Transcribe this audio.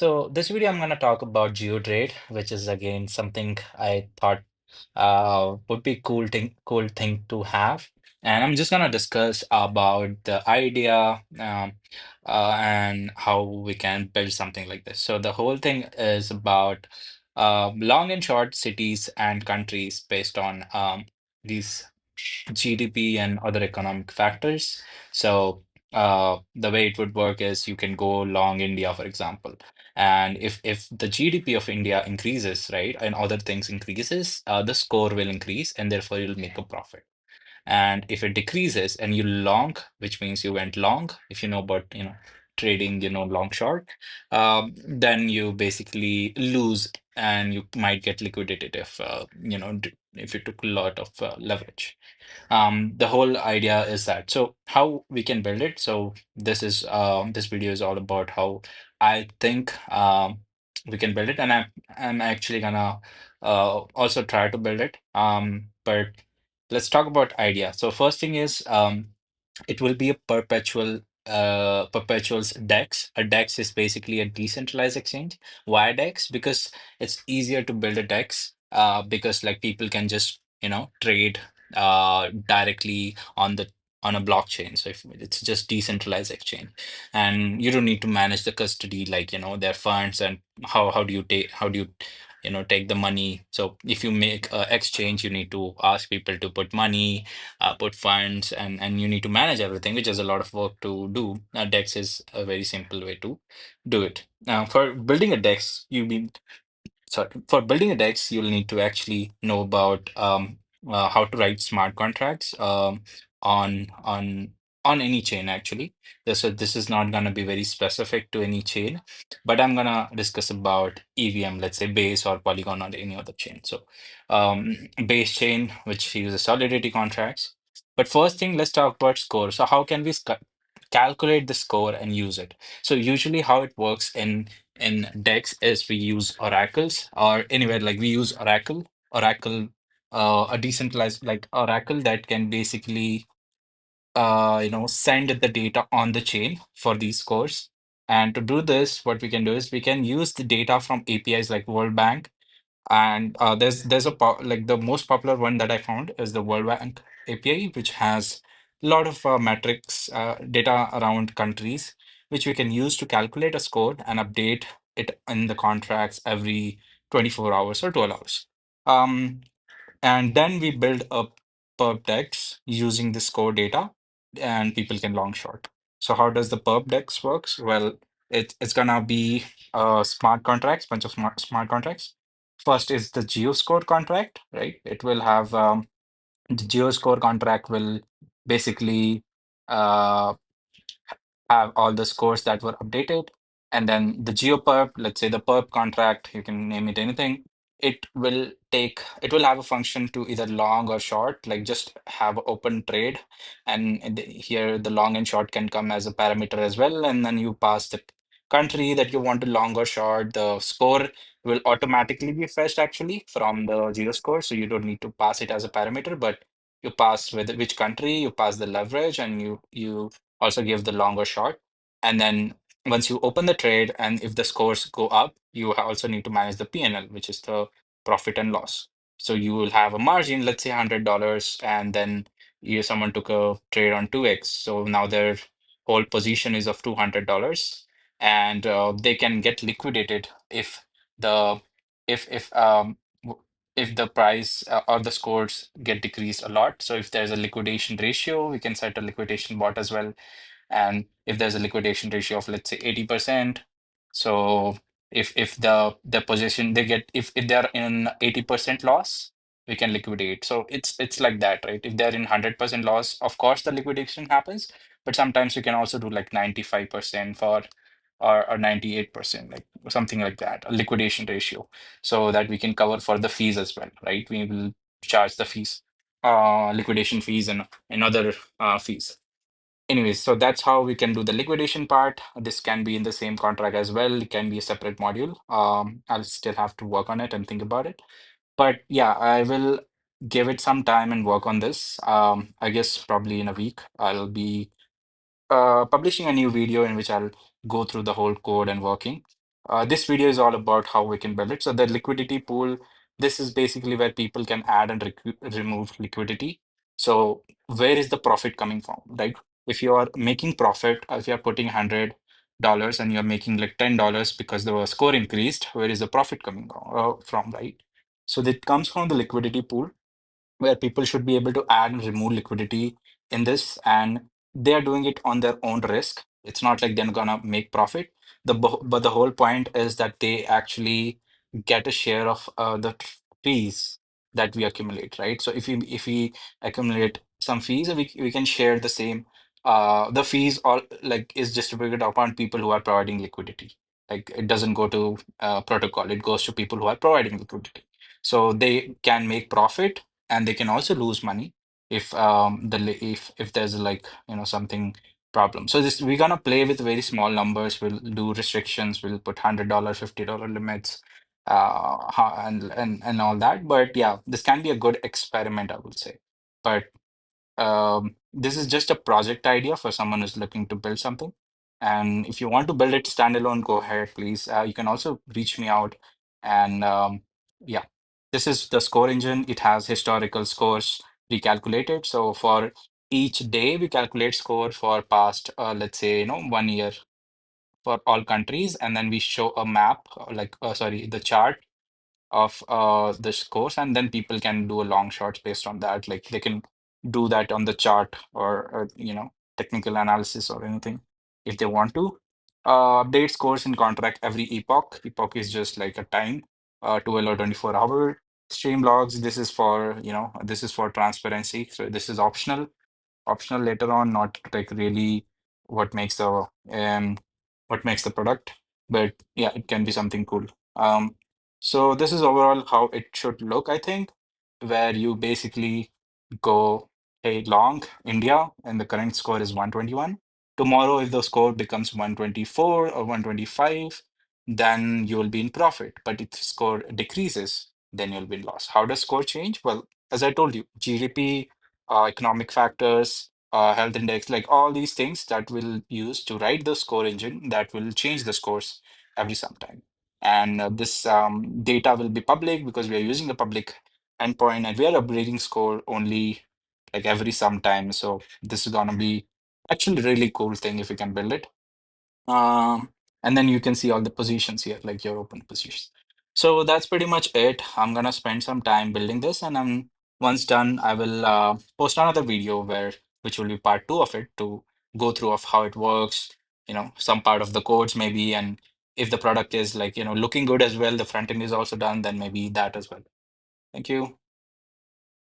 So this video I'm going to talk about GeoTrade, which is again something I thought would be cool thing to have. And I'm just going to discuss about the idea and how we can build something like this. So the whole thing is about long and short cities and countries based on these GDP and other economic factors. So the way it would work is you can go long India, for example, and if the GDP of India increases, right, and other things increases, the score will increase, and therefore you'll make a profit. And if it decreases and you long, which means you went long, if you know about, trading, long short, then you basically lose and you might get liquidated if, if you took a lot of leverage. The whole idea is that. So how we can build it. So this video is all about how I think we can build it, and I'm actually gonna also try to build it. But let's talk about idea. So first thing is it will be a perpetuals DEX. A DEX is basically a decentralized exchange. Why DEX? Because it's easier to build a DEX because like people can just trade directly on a blockchain. So if it's just decentralized exchange, and you don't need to manage the custody, like their funds, and how do you take the money. So if you make a exchange, you need to ask people to put money, put funds, and you need to manage everything, which is a lot of work to do. Dex is a very simple way to do it. Now, for building a Dex, for building a DEX, you'll need to actually know about how to write smart contracts on on on any chain actually. So this is not going to be very specific to any chain, but I'm going to discuss about EVM, let's say Base or Polygon or any other chain. So Base chain, which uses solidity contracts. But first thing, let's talk about score. So how can we calculate the score and use it? So usually how it works in Dex is we use oracles, or anywhere like we use Oracle, a decentralized like Oracle that can basically send the data on the chain for these scores. And to do this, what we can do is we can use the data from APIs like World Bank, and there's like the most popular one that I found is the World Bank API, which has a lot of metrics, data around countries, which we can use to calculate a score and update it in the contracts every 24 hours or 12 hours. Um, and then we build a perp dex using the score data, and people can long short. So how does the perp dex works? Well, it's gonna be smart contracts, bunch of smart contracts. First is the geoscore contract, right? It will have the geoscore contract will basically uh, have all the scores that were updated. And then the GeoPerp, let's say the perp contract, you can name it anything. It will have a function to either long or short, like just have open trade. And here the long and short can come as a parameter as well. And then you pass the country that you want to long or short. The score will automatically be fetched actually from the GeoScore. So you don't need to pass it as a parameter, but you pass with which country, you pass the leverage, and you also give the long or short. And then once you open the trade and if the scores go up, you also need to manage the P&L, which is the profit and loss. So you will have a margin, let's say $100, and then someone took a trade on 2x. So now their whole position is of $200, and they can get liquidated the if if the price or the scores get decreased a lot. So if there's a liquidation ratio, we can set a liquidation bot as well. And if there's a liquidation ratio of let's say 80%, so if the position they get, if they're in 80% loss, we can liquidate. So it's like that, right? If they're in 100% loss, of course the liquidation happens, but sometimes we can also do like 95% for or 98%, like something like that, a liquidation ratio, so that we can cover for the fees as well, right? We will charge the fees, liquidation fees and other fees. Anyways, so that's how we can do the liquidation part. This can be in the same contract as well. It can be a separate module. I'll still have to work on it and think about it. But yeah, I will give it some time and work on this. I guess probably in a week, I'll be publishing a new video in which I'll go through the whole code and working. This video is all about how we can build it. So the liquidity pool, this is basically where people can add and remove liquidity. So where is the profit coming from, right? If you are making profit, if you are putting $100 and you're making like $10 because the score increased, where is the profit coming from, right? So that comes from the liquidity pool where people should be able to add and remove liquidity in this, and they are doing it on their own risk. It's not like they're gonna make profit. But the whole point is that they actually get a share of the fees that we accumulate, right? So if we accumulate some fees, we can share the same. The fees all like is distributed upon people who are providing liquidity. Like it doesn't go to protocol; it goes to people who are providing liquidity. So they can make profit and they can also lose money if if there's like something problem. So this we're gonna play with very small numbers. We'll do restrictions. We'll put $100, $50 limits, and all that. But yeah, this can be a good experiment, I would say. But this is just a project idea for someone who's looking to build something. And if you want to build it standalone, go ahead, please. You can also reach me out. And yeah, this is the score engine. It has historical scores recalculated. So for each day, we calculate score for past, let's say, 1 year for all countries. And then we show a map, sorry, the chart of this course, and then people can do a long shots based on that. Like they can do that on the chart or technical analysis or anything if they want to. Update scores in contract every epoch. Epoch is just like a time, 12 or 24-hour. Stream logs. This is for transparency. So this is optional later on, not like really what makes the what makes the product, but yeah, it can be something cool. So this is overall how it should look, I think, where you basically go, hey, long India, and the current score is 121. Tomorrow, if the score becomes 124 or 125, then you will be in profit. But if the score decreases, then you'll be in loss. How does score change? Well, as I told you, GDP, economic factors, health index, like all these things that will use to write the score engine that will change the scores every sometime. And this data will be public because we are using the public endpoint and we are upgrading score only like every sometime. So this is gonna be actually really cool thing if you can build it. Um, and then you can see all the positions here, like your open positions. So that's pretty much it. I'm gonna spend some time building this, and once done, I will post another video which will be part two of it to go through of how it works, some part of the codes maybe, and if the product is like, looking good as well, the front end is also done, then maybe that as well. Thank you.